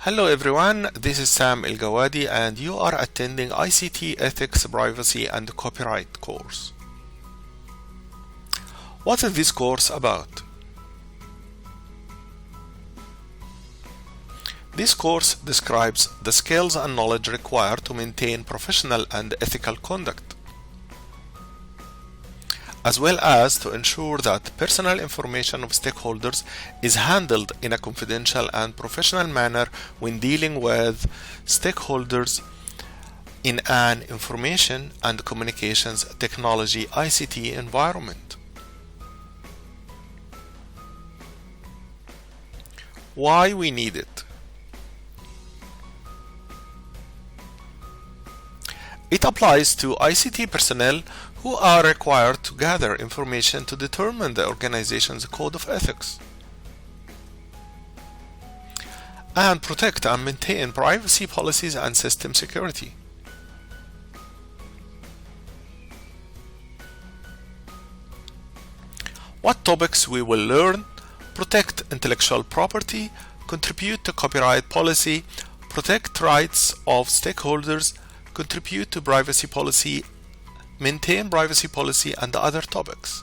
Hello everyone, this is Sam El-Gawadi and you are attending ICT Ethics, Privacy and Copyright course. What is this course about? This course describes the skills and knowledge required to maintain professional and ethical conduct, as well as to ensure that personal information of stakeholders is handled in a confidential and professional manner when dealing with stakeholders in an information and communications technology ICT environment. Why we need it? It applies to ICT personnel who are required to gather information to determine the organization's code of ethics and protect and maintain privacy policies and system security. What topics we will learn? Protect intellectual property, contribute to copyright policy, protect rights of stakeholders, contribute to privacy policy, maintain privacy policy, and other topics.